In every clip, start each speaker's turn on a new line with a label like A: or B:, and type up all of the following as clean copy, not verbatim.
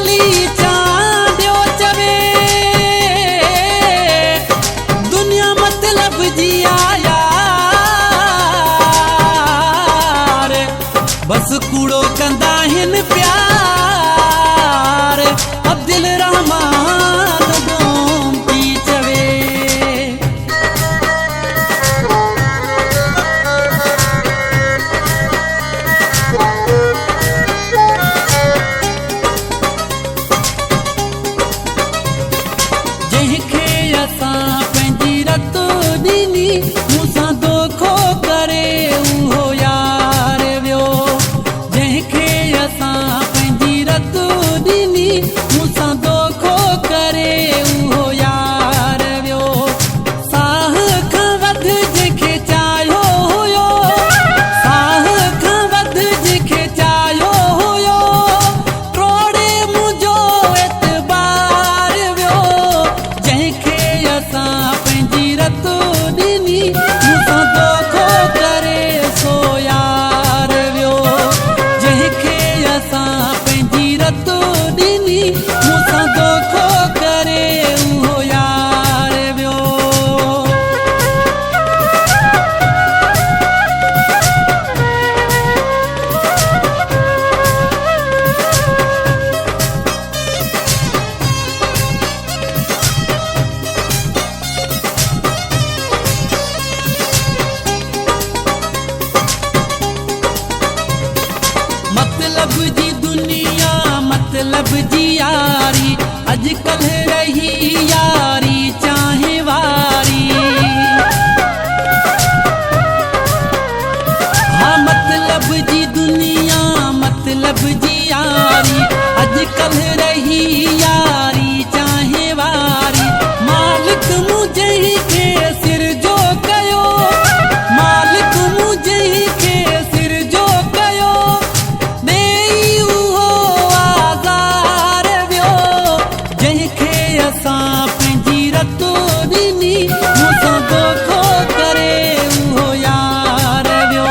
A: ॻाल्हि चांडियो चवे दुनिया मतलब जी यार बस कूड़ो कंदा हिन प्यार अब्दुल रहमान गोमती चवे जंहिंखे असां पंहिंजी रत ॾिनी मूंसां दोखो करे उहो यार वियो जंहिंखे असां पंहिंजी रत ॾिनी मूंसां दोखो करे उहो यार वियो साह खां वधि जंहिंखे चाहियो हुयो साह खां वधि जंहिंखे चाहियो हुयो टोड़े मुंहिंजो एतबार वियो जंहिंखे असां पंहिंजी रत ॾिनी मूंसां दोखो करे सो यार वियो जंहिंखे असां पंहिंजी रत ॾिनी मूंसां दोखो करे उहो यार वियो मतलब जी दुनिया मतलब जी यारी अॼुकल्ह रही यारी चाहे वारी हाँ मतलब जी दुनिया मतलब जी यारी अॼुकल्ह रही यारी चाहे वारी मालिक मुझे खे सिर जो कयो मालिक मुझे खे सिर जो कयो जंहिंखे असां पंहिंजी रत ॾिनी मूंसां दोखो करे उहो यार वियो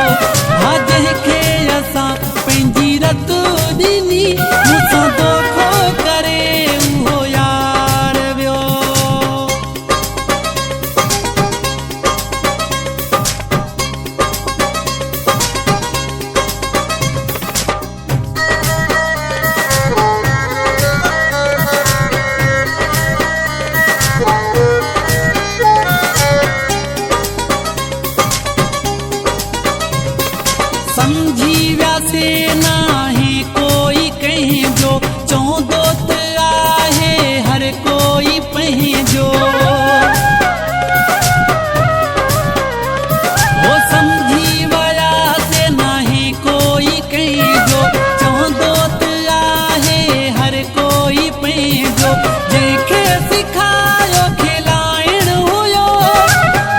A: हा जंहिंखे असां पंहिंजी रत ॾिनी मूंसां दोखो करे उहो यार वियो समझी वियासे नाहे कोई कंहिंजो चवंदो त आहे हर कोई पंहिंजो हो समझी वियासे नाहे कोई कंहिंजो चवंदो त आहे हर कोई पंहिंजो जंहिंखे सिखायो खिलाइण हुयो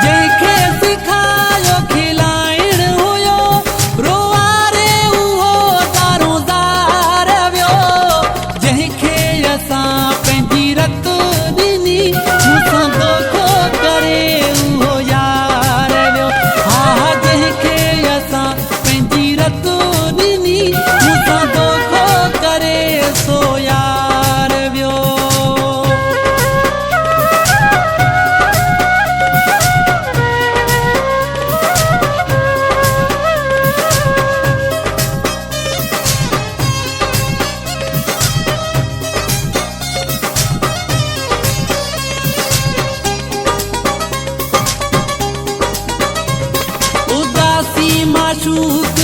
A: जंहिंखे सिखायो खिलाइण हुयो रोआरे उहो दारोदार वियो जंहिंखे असां पंहिंजी रत ॾिनी मूंसां दोखो करे उहो यार वियो हा जंहिंखे असां पंहिंजी रत ॾिनी मूंसां दोखो करे सो यार वियो उदासी माशूक